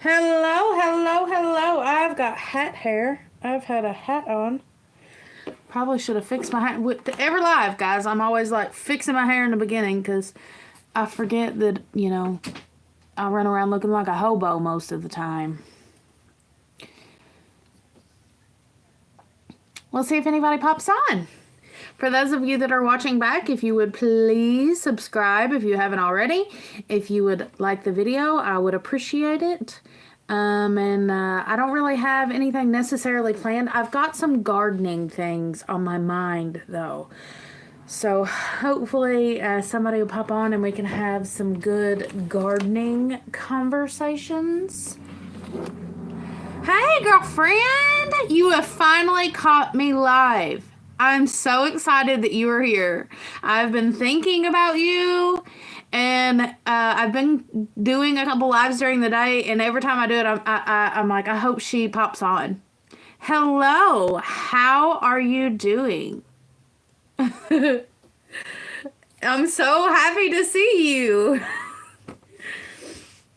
Hello, hello, hello. I've got hat hair. I've had a hat on. Probably should have fixed my hair. Every live, guys, I'm always like fixing my hair in the beginning because I forget that, I run around looking like a hobo most of the time. We'll see if anybody pops on. For those of you that are watching back, if you would please subscribe if you haven't already. If you would like the video, I would appreciate it. I don't really have anything necessarily planned. I've got some gardening things on my mind, though. So hopefully somebody will pop on and we can have some good gardening conversations. Hey, girlfriend! You have finally caught me live. I'm so excited that you are here. I've been thinking about you, and I've been doing a couple lives during the day, and every time I do it, I'm like, I hope she pops on. Hello, how are you doing? I'm so happy to see you.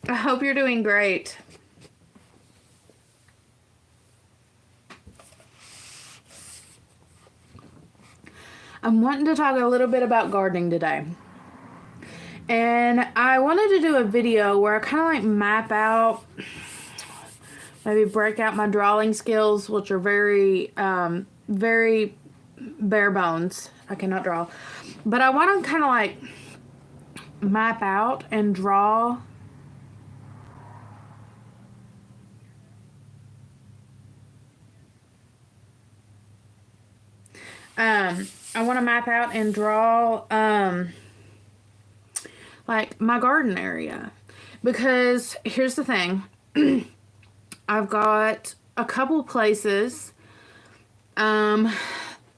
I hope you're doing great. I'm wanting to talk a little bit about gardening today. And I wanted to do a video where I kind of like map out, maybe break out my drawing skills, which are very, very bare bones. I cannot draw. But I want to kind of like map out and draw I want to map out and draw like my garden area, because here's the thing. I've got a couple places that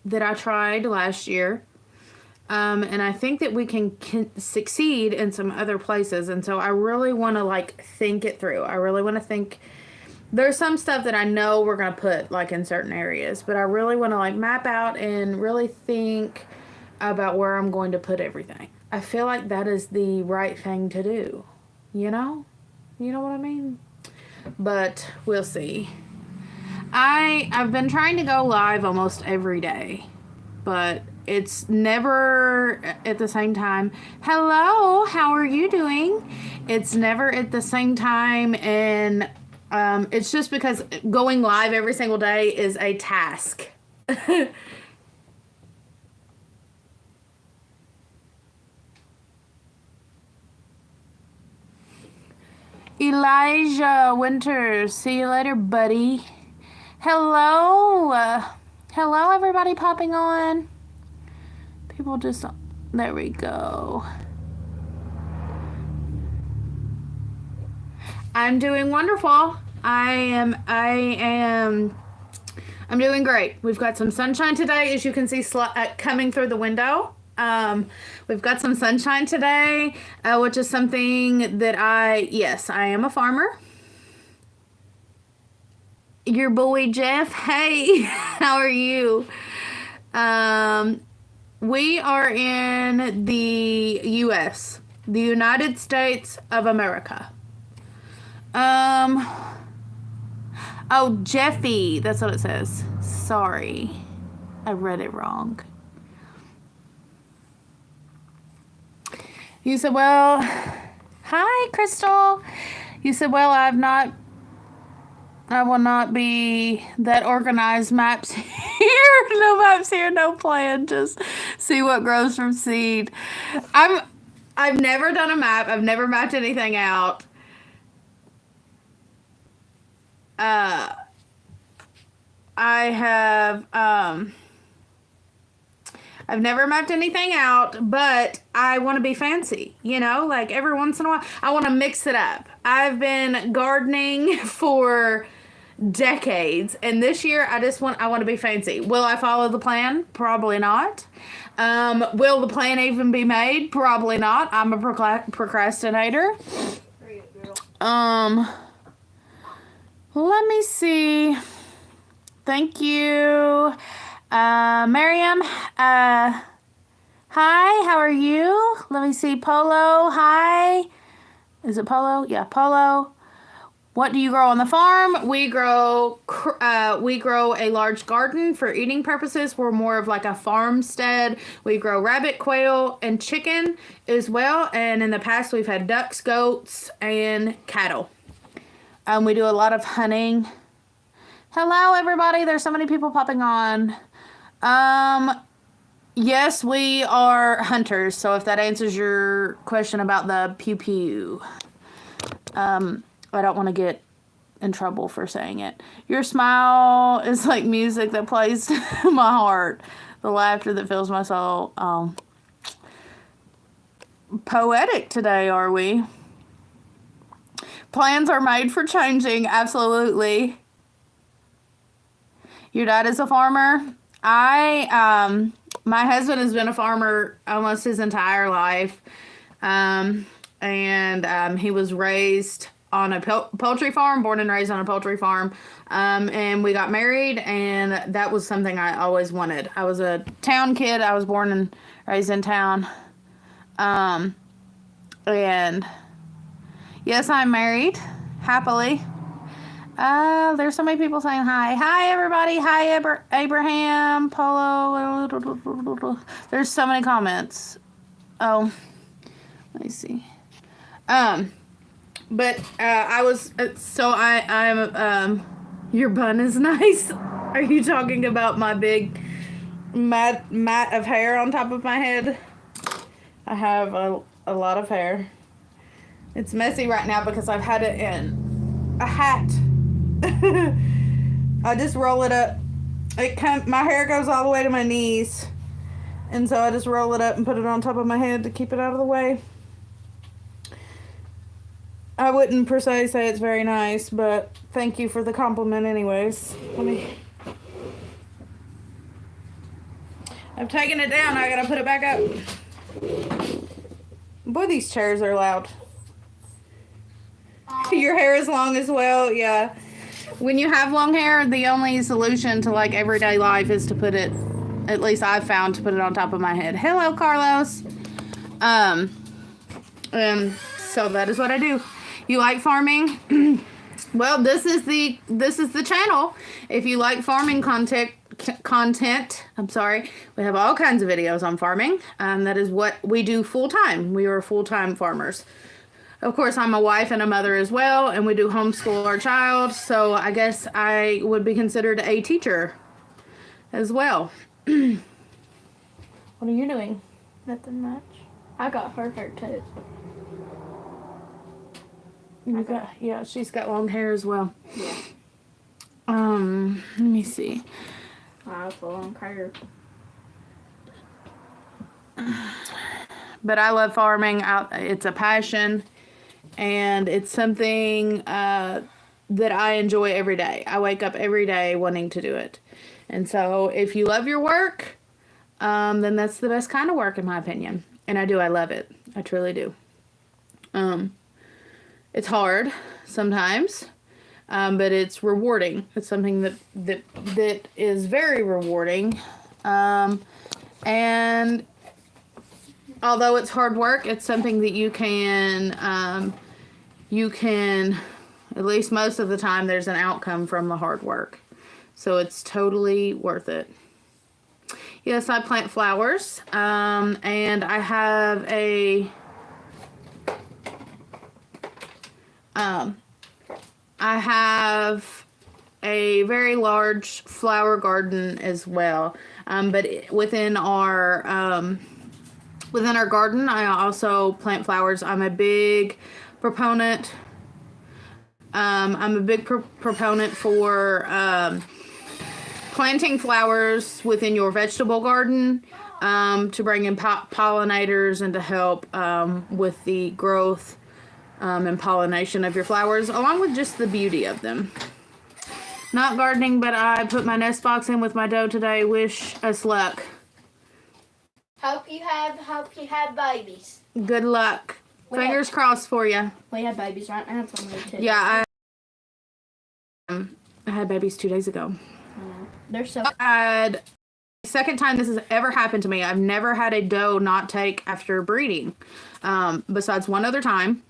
I tried last year, and I think that we can succeed in some other places, and so I really want to like think it through. I really want to think. There's some stuff that I know we're going to put like in certain areas, but I really want to like map out and really think about where I'm going to put everything. I feel like that is the right thing to do, you know? You know what I mean? But we'll see. I've been trying to go live almost every day, but it's never at the same time. Hello, how are you doing? It's never at the same time, and it's just because going live every single day is a task. Elijah Winters, see you later, buddy. Hello. Hello, everybody popping on. People just, there we go. I'm doing wonderful. I'm doing great. We've got some sunshine today, as you can see coming through the window. We've got some sunshine today, which is something that yes, I am a farmer. Your boy Jeff, hey, how are you? We are in the U.S., the United States of America. Oh, Jeffy, that's what it says. Sorry, I read it wrong. You said, well, hi, Crystal. You said, well, I will not be that organized. Maps here, no maps here, no plan. Just see what grows from seed. I've never done a map. I've never mapped anything out. I've never mapped anything out, but I want to be fancy, like every once in a while, I want to mix it up. I've been gardening for decades, and this year I want to be fancy. Will I follow the plan? Probably not. Will the plan even be made? Probably not. I'm a procrastinator. Let me see. Thank you. Miriam, hi, how are you? Let me see. Polo, hi. Is it Polo? Yeah, Polo. What do you grow on the farm? We grow a large garden for eating purposes. We're more of like a farmstead. We grow rabbit, quail, and chicken as well. And in the past, we've had ducks, goats, and cattle. We do a lot of hunting. Hello, everybody. There's so many people popping on. Yes, we are hunters. So if that answers your question about the pew pew. I don't want to get in trouble for saying it. Your smile is like music that plays to my heart. The laughter that fills my soul. Poetic today, are we? Plans are made for changing. Absolutely. Your dad is a farmer. My husband has been a farmer almost his entire life. And he was raised on a poultry farm, born and raised on a poultry farm. And we got married, and that was something I always wanted. I was a town kid. I was born and raised in town. And yes, I'm married, happily. There's so many people saying hi. Hi, everybody. Hi, Abraham, Polo. There's so many comments. Oh, let me see. But I'm your bun is nice. Are you talking about my big mat of hair on top of my head? I have a lot of hair. It's messy right now because I've had it in a hat. I just roll it up. My hair goes all the way to my knees. And so I just roll it up and put it on top of my head to keep it out of the way. I wouldn't per se say it's very nice, but thank you for the compliment anyways. I've taken it down. I gotta put it back up. Boy, these chairs are loud. Your hair is long as well. Yeah. When you have long hair, the only solution to like everyday life is to put it, at least I've found, to put it on top of my head. Hello, Carlos. And so that is what I do. You like farming? Well, this is the channel. If you like farming content, I'm sorry, we have all kinds of videos on farming. That is what we do full time. We are full-time farmers. Of course, I'm a wife and a mother as well, and we do homeschool our child. So I guess I would be considered a teacher as well. What are you doing? Nothing much. I got her haircut. Yeah, she's got long hair as well. Yeah. Let me see. I have long hair. But I love farming. It's a passion, and it's something that I enjoy every day. I wake up every day wanting to do it. And so if you love your work, then that's the best kind of work in my opinion. And I love it. I truly do. It's hard sometimes, but it's rewarding. It's something that is very rewarding. And although it's hard work, it's something that you can, at least most of the time, there's an outcome from the hard work. So it's totally worth it. Yes, I plant flowers, and I have a very large flower garden as well. But within our garden, I also plant flowers. I'm a big proponent. Proponent for planting flowers within your vegetable garden to bring in pollinators and to help with the growth and pollination of your flowers, along with just the beauty of them. Not gardening, but I put my nest box in with my dough today. Wish us luck. Hope you have babies. Good luck. Fingers crossed for you. We have babies right now. Too. Yeah, I had babies 2 days ago. They're so. Second time this has ever happened to me. I've never had a doe not take after breeding. Besides one other time.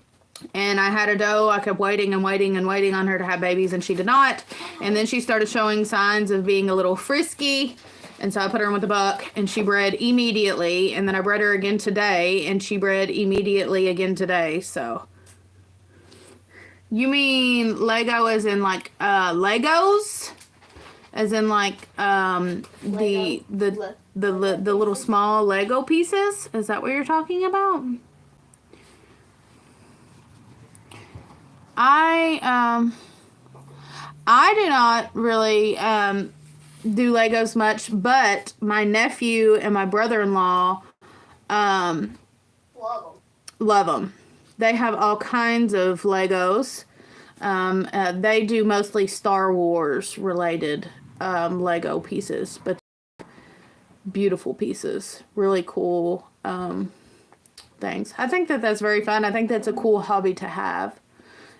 And I had a doe. I kept waiting and waiting and waiting on her to have babies, and she did not. And then she started showing signs of being a little frisky. And so I put her in with a buck, and she bred immediately. And then I bred her again today, and she bred immediately again today. So, you mean Lego as in like Legos? As in like the little small Lego pieces? Is that what you're talking about? I do not really do Legos much, but my nephew and my brother-in-law Love them. love them. They have all kinds of Legos. They do mostly Star Wars related Lego pieces, but beautiful pieces, really cool things. I think that that's very fun. I think that's a cool hobby to have.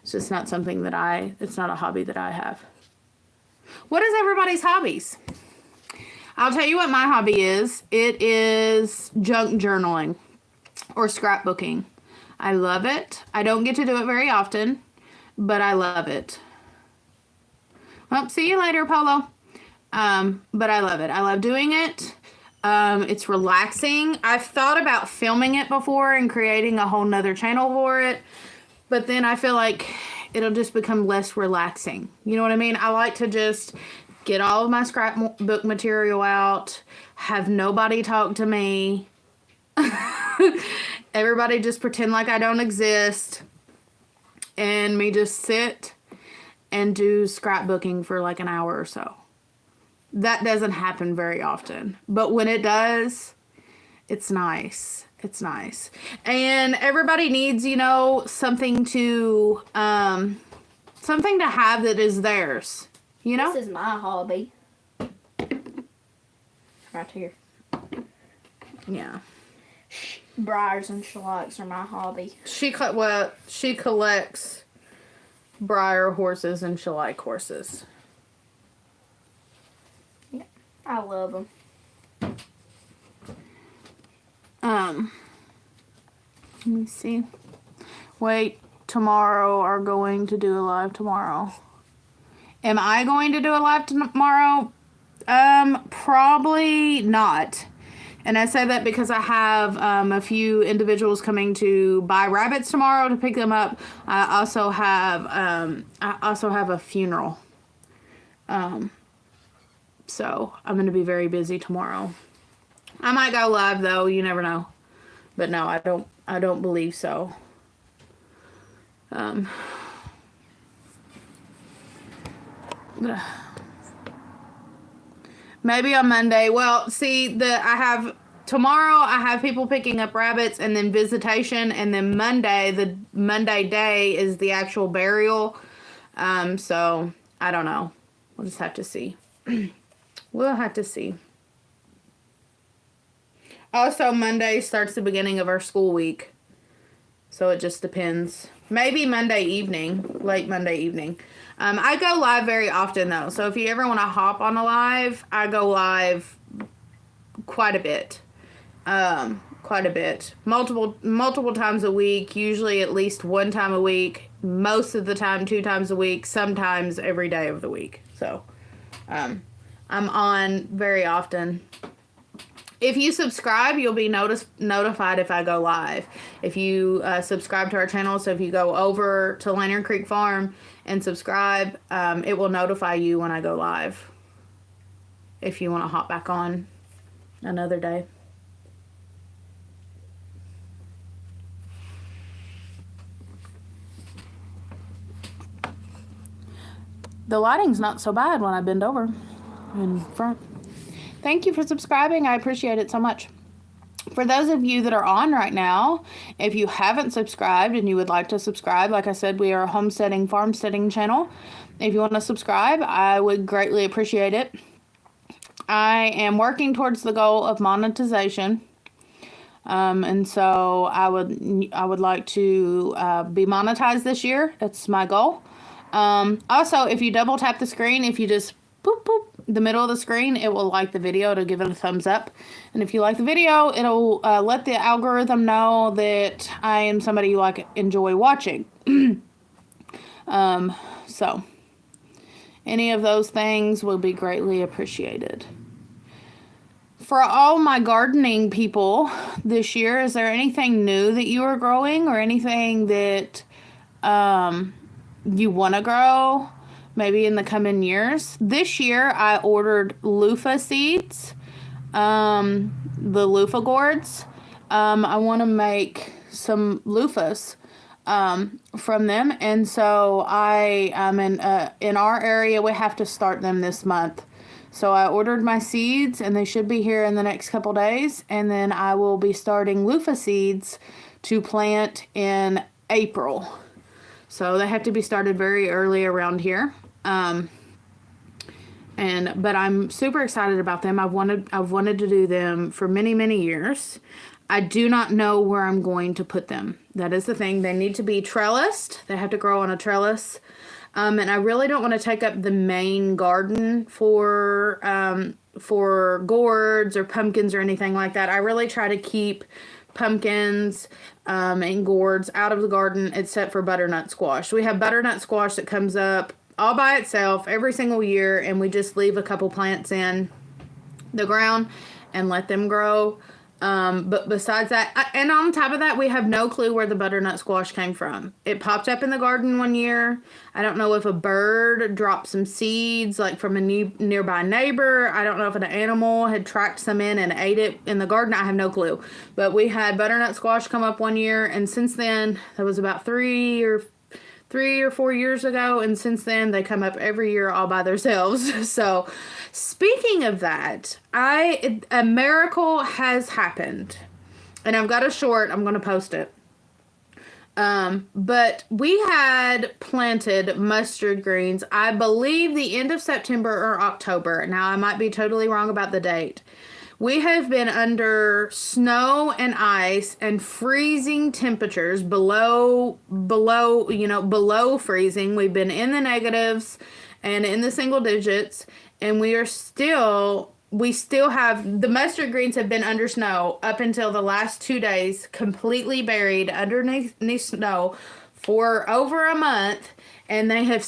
It's just not something that it's not a hobby that I have. What is everybody's hobbies? I'll tell you what my hobby is. It is junk journaling or scrapbooking. I love it. I don't get to do it very often, but I love it. Well, see you later, Polo. But I love it. I love doing it. It's relaxing. I've thought about filming it before and creating a whole nother channel for it, but then I feel like it'll just become less relaxing. You know what I mean? I like to just get all of my scrapbook material out, have nobody talk to me, everybody just pretend like I don't exist, and me just sit and do scrapbooking for like an hour or so. That doesn't happen very often, but when it does, it's nice. It's nice. And everybody needs, you know, something to have that is theirs, you know? This is my hobby. Right here. Yeah. Briars and shallots are my hobby. She collects briar horses and shellike horses. Yeah, I love them. Let me see. Wait, tomorrow are going to do a live tomorrow. Am I going to do a live tomorrow? Probably not. And I say that because I have a few individuals coming to buy rabbits tomorrow to pick them up. I also have a funeral. So I'm going to be very busy tomorrow. I might go live though, you never know. But no, I don't believe so. Maybe on Monday. Well, see, tomorrow I have people picking up rabbits and then visitation, and then the Monday day is the actual burial. So I don't know. We'll just have to see. We'll have to see. Also, Monday starts the beginning of our school week. So it just depends. Maybe Monday evening, late Monday evening. I go live very often though. So if you ever want to hop on a live, I go live quite a bit. Quite a bit. Multiple times a week, usually at least one time a week. Most of the time, 2 times a week, sometimes every day of the week. So I'm on very often. If you subscribe, you'll be notified if I go live. If you subscribe to our channel, so if you go over to Lantern Creek Farm and subscribe, it will notify you when I go live. If you want to hop back on another day. The lighting's not so bad when I bend over in front. Thank you for subscribing. I appreciate it so much. For those of you that are on right now, if you haven't subscribed and you would like to subscribe, like I said, we are a homesteading, farmsteading channel. If you want to subscribe, I would greatly appreciate it. I am working towards the goal of monetization. And so I would like to be monetized this year. That's my goal. Also, if you double tap the screen, if you just boop, boop, the middle of the screen, it will like the video to give it a thumbs up. And if you like the video, it'll let the algorithm know that I am somebody you enjoy watching. So any of those things will be greatly appreciated. For all my gardening people this year, is there anything new that you are growing or anything that you want to grow maybe in the coming years? This year I ordered loofah seeds, the loofah gourds. I want to make some loofahs from them, and so I in our area we have to start them this month. So I ordered my seeds, and they should be here in the next couple days, and then I will be starting loofah seeds to plant in April. So they have to be started very early around here. But I'm super excited about them. I've wanted to do them for many, many years. I do not know where I'm going to put them. That is the thing. They need to be trellised. They have to grow on a trellis. And I really don't want to take up the main garden for gourds or pumpkins or anything like that. I really try to keep pumpkins and gourds out of the garden except for butternut squash. We have butternut squash that comes up all by itself every single year, and we just leave a couple plants in the ground and let them grow. But besides that, and on top of that, we have no clue where the butternut squash came from. It popped up in the garden one year. I don't know if a bird dropped some seeds, like from a nearby neighbor. I don't know if an animal had tracked some in and ate it in the garden. I have no clue. But we had butternut squash come up one year, and since then, that was about 3 or 4 years ago, and since then they come up every year all by themselves. So speaking of that, a miracle has happened, and I've got a short. I'm going to post it. But we had planted mustard greens, I believe the end of September or October. Now I might be totally wrong about the date. We have been under snow and ice and freezing temperatures below freezing. We've been in the negatives and in the single digits, and we still have, the mustard greens have been under snow up until the last 2 days, completely buried underneath snow for over a month, and they're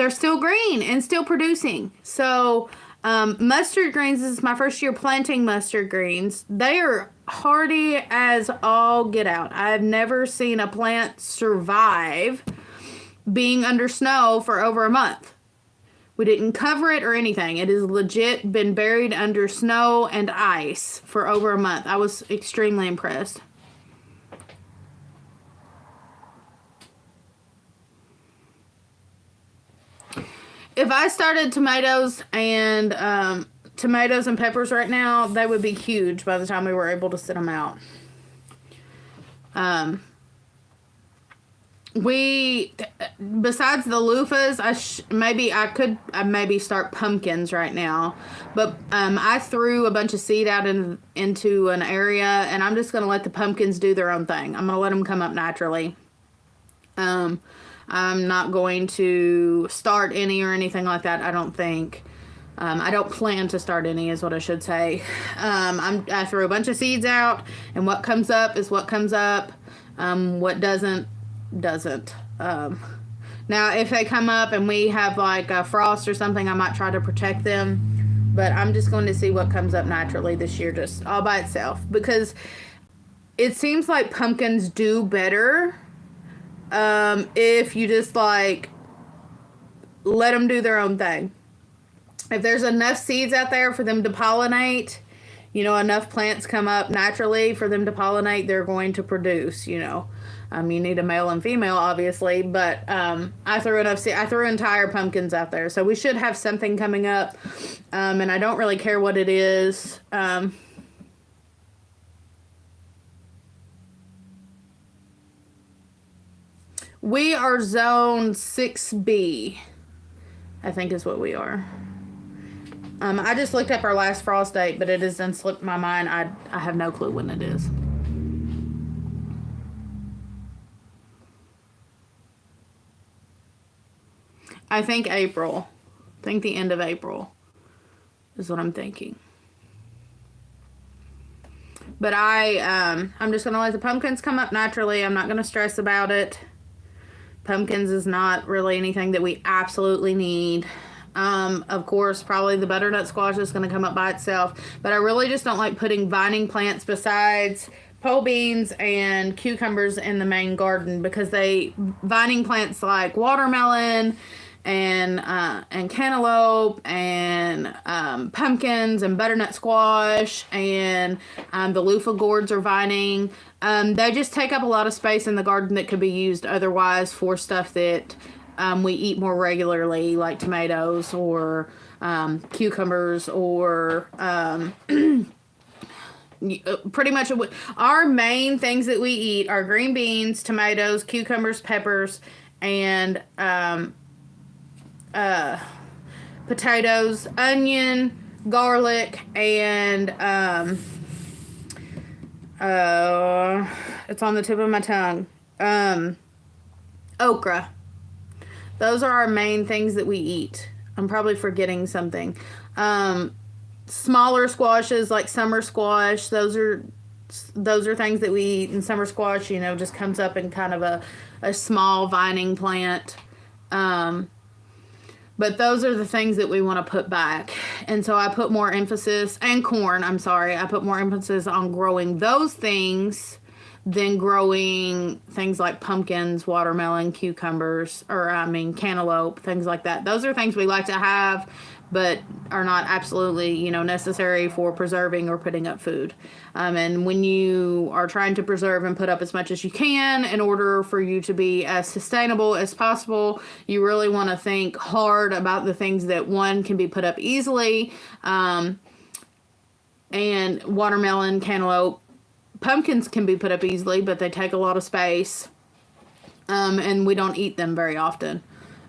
still green and still producing. So mustard greens, this is my first year planting mustard greens. They are hardy as all get out. I've never seen a plant survive being under snow for over a month. We didn't cover it or anything. It has legit been buried under snow and ice for over a month. I was extremely impressed. If I started tomatoes and peppers right now, they would be huge by the time we were able to sit them out. Besides the loofahs, I could start pumpkins right now, but I threw a bunch of seed out into an area, and I'm just gonna let the pumpkins do their own thing. I'm gonna let them come up naturally. I'm not going to start any or anything like that, I don't think. I don't plan to start any, is what I should say. I threw a bunch of seeds out, and what comes up is what comes up. What doesn't. Now, if they come up and we have like a frost or something, I might try to protect them. But I'm just going to see what comes up naturally this year, just all by itself. Because it seems like pumpkins do better if you just like let them do their own thing. If there's enough seeds out there for them to pollinate, enough plants come up naturally for them to pollinate, they're going to produce, You need a male and female, obviously, but I threw enough seeds. I threw entire pumpkins out there, so we should have something coming up, and I don't really care what it is. We are zone 6B, I think is what we are. I just looked up our last frost date, but it has then slipped my mind. I have no clue when it is. I think April. I think the end of April. is what I'm thinking. But I'm just going to let the pumpkins come up naturally. I'm not going to stress about it. Pumpkins is not really anything that we absolutely need. Of course, probably the butternut squash is going to come up by itself. But I really just don't like putting vining plants besides pole beans and cucumbers in the main garden, because vining plants like watermelon and cantaloupe and pumpkins and butternut squash and the loofah gourds are vining. They just take up a lot of space in the garden that could be used otherwise for stuff that we eat more regularly, like tomatoes or cucumbers or pretty much our main things that we eat are green beans, tomatoes, cucumbers, peppers, and potatoes, onion, garlic, and it's on the tip of my tongue, okra. Those are our main things that we eat. I'm probably forgetting something. Smaller squashes like summer squash, those are things that we eat. And summer squash, just comes up in kind of a small vining plant. But those are the things that we want to put back. And so I put more emphasis, and corn, I put more emphasis on growing those things than growing things like pumpkins, watermelon, cucumbers, cantaloupe, things like that. Those are things we like to have, but are not absolutely, necessary for preserving or putting up food. And when you are trying to preserve and put up as much as you can in order for you to be as sustainable as possible, you really want to think hard about the things that, one, can be put up easily, and watermelon, cantaloupe, pumpkins can be put up easily, but they take a lot of space, and we don't eat them very often.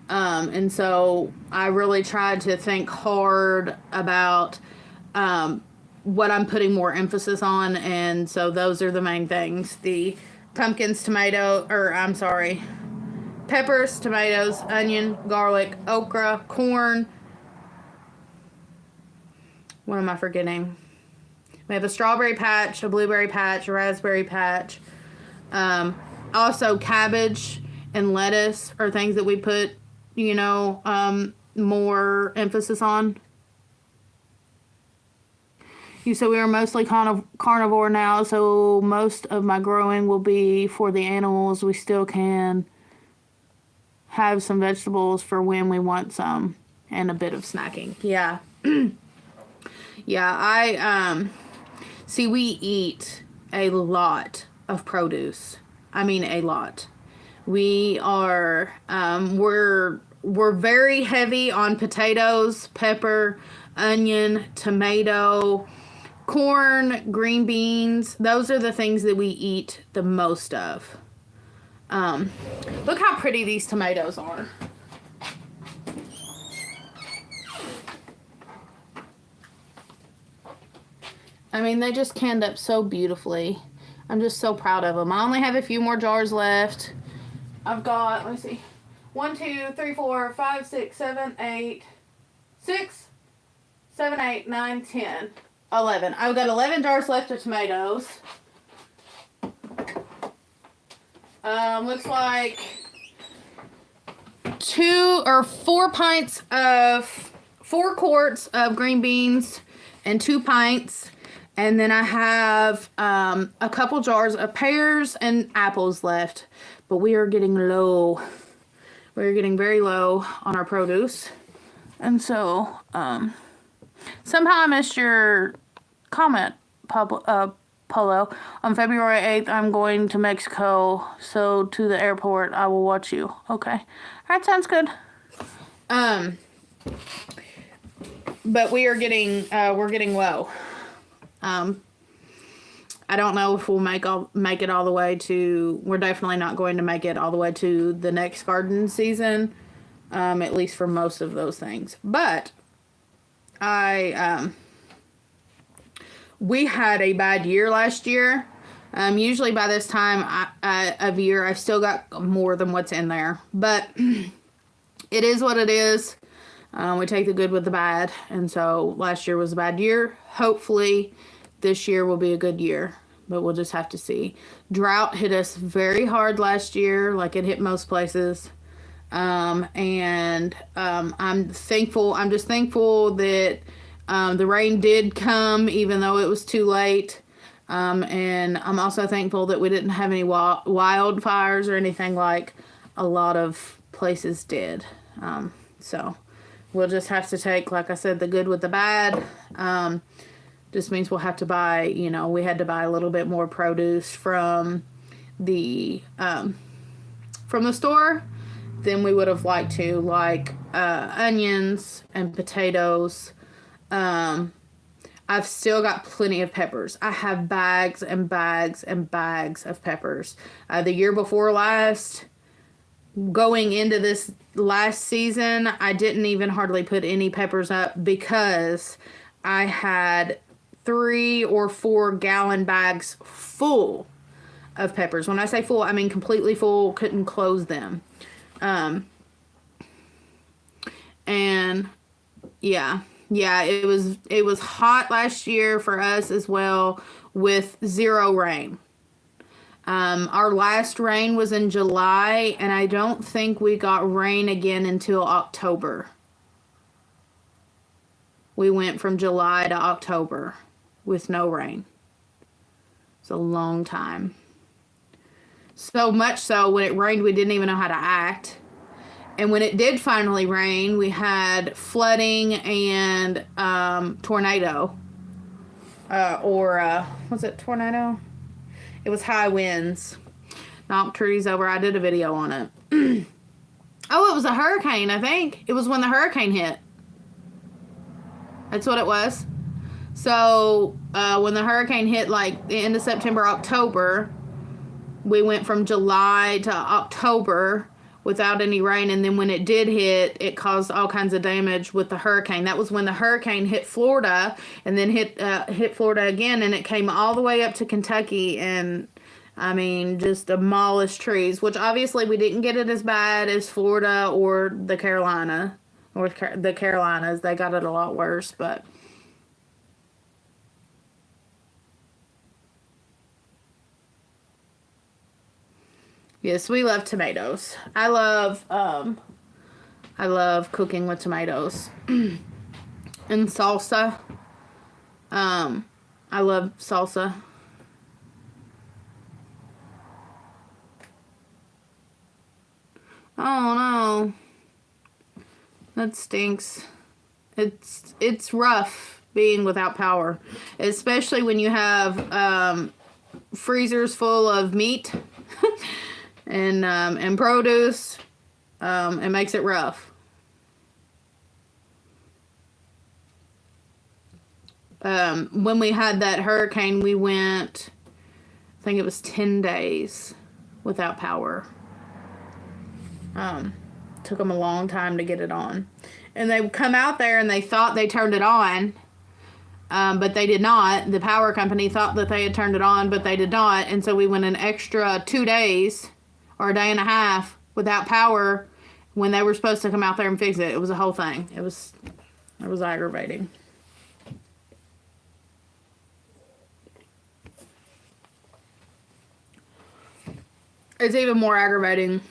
And so I really tried to think hard about what I'm putting more emphasis on, and so those are the main things. The pumpkins, peppers, tomatoes, onion, garlic, okra, corn. What am I forgetting? We have a strawberry patch, a blueberry patch, a raspberry patch. Also, cabbage and lettuce are things that we put, more emphasis on. You said we are mostly carnivore now, so most of my growing will be for the animals. We still can have some vegetables for when we want some, and a bit of snacking. Yeah. Yeah, see, we eat a lot of produce. I mean, a lot. We are, we're very heavy on potatoes, pepper, onion, tomato, corn, green beans. Those are the things that we eat the most of. Look how pretty these tomatoes are. I mean, they just canned up so beautifully. I'm just so proud of them. I only have a few more jars left. I've got, let me see, 1, 2, 3, 4, 5, 6, 7, 8, 6, 7, 8, 9, 10, 11. I've got 11 jars left of tomatoes. Looks like 4 quarts of green beans and 2 pints. And then I have a couple jars of pears and apples left. But we are getting low. We're getting very low on our produce. And so, somehow I missed your comment, Polo. On February 8th, I'm going to Mexico. So, to the airport, I will watch you. Okay. Alright, sounds good. But we're getting low. I don't know if we'll make it all the way to. We're definitely not going to make it all the way to the next garden season, at least for most of those things. But we had a bad year last year. Usually by this time of year, I've still got more than what's in there. But it is what it is. We take the good with the bad. And so last year was a bad year. Hopefully this year will be a good year, but we'll just have to see. Drought hit us very hard last year, like it hit most places. I'm thankful. I'm just thankful that the rain did come, even though it was too late. And I'm also thankful that we didn't have any wildfires or anything like a lot of places did. So we'll just have to take, like I said, the good with the bad. Just means we'll have to buy, we had to buy a little bit more produce from the store than we would have liked to, like onions and potatoes. I've still got plenty of peppers. I have bags and bags and bags of peppers. The year before last, going into this last season, I didn't even hardly put any peppers up because I had 3 or 4 gallon bags full of peppers. When I say full, I mean completely full, couldn't close them. And yeah, it was hot last year for us as well with 0 rain. Our last rain was in July, and I don't think we got rain again until October. We went from July to October with no rain. It's a long time. So much so, when it rained, we didn't even know how to act. And when it did finally rain, we had flooding and tornado. Was it tornado? It was high winds. Knocked trees over. I did a video on it. Oh, it was a hurricane, I think. It was when the hurricane hit. That's what it was. So, when the hurricane hit, like, the end of September, October, we went from July to October without any rain, and then when it did hit, it caused all kinds of damage with the hurricane. That was when the hurricane hit Florida, and then hit Florida again, and it came all the way up to Kentucky, and I mean, just demolished trees, which obviously we didn't get it as bad as Florida or the Carolinas. They got it a lot worse, but yes, we love tomatoes. I love cooking with tomatoes. And salsa. I love salsa. Oh no. That stinks. It's rough being without power, especially when you have freezers full of meat and produce. It makes it rough. When we had that hurricane, we went, I think it was 10 days without power. Took them a long time to get it on. And they come out there and they thought they turned it on, but they did not. The power company thought that they had turned it on, but they did not. And so we went an extra 2 days or a day and a half without power when they were supposed to come out there and fix it. It was a whole thing. It was aggravating. It's even more aggravating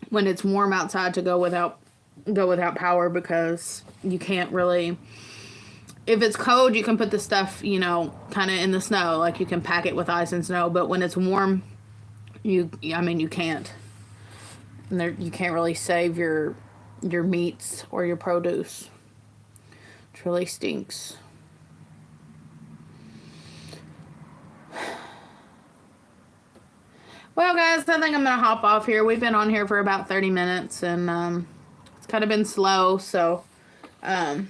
when it's warm outside to go without power, because you can't really, if it's cold, you can put the stuff, kind of in the snow, like you can pack it with ice and snow, but when it's warm, you can't. And you can't really save your meats or your produce. It really stinks. Well, guys, I think I'm going to hop off here. We've been on here for about 30 minutes, and it's kind of been slow, so I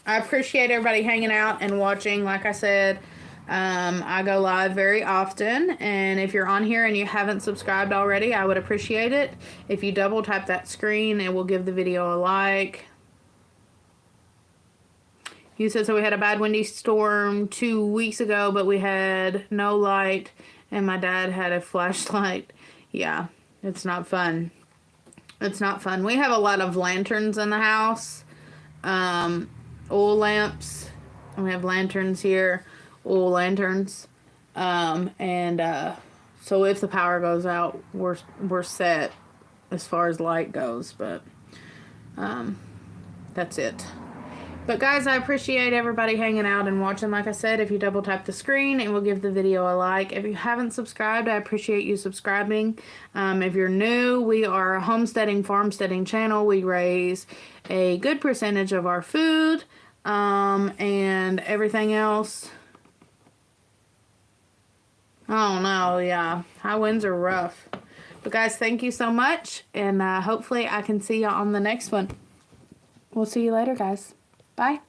appreciate everybody hanging out and watching. Like I said, I go live very often, and if you're on here and you haven't subscribed already, I would appreciate it. If you double tap that screen, it will give the video a like. You said, so we had a bad windy storm 2 weeks ago, but we had no light, and my dad had a flashlight. Yeah, it's not fun. It's not fun. We have a lot of lanterns in the house. oil lamps. And we have lanterns here, oil lanterns. So if the power goes out, we're set as far as light goes, but that's it. But guys, I appreciate everybody hanging out and watching. Like I said, if you double tap the screen, it will give the video a like. If you haven't subscribed, I appreciate you subscribing. If you're new, we are a homesteading, farmsteading channel. We raise a good percentage of our food and everything else. Oh no, yeah, high winds are rough. But guys, thank you so much, and hopefully I can see you on the next one. We'll see you later, guys. Bye.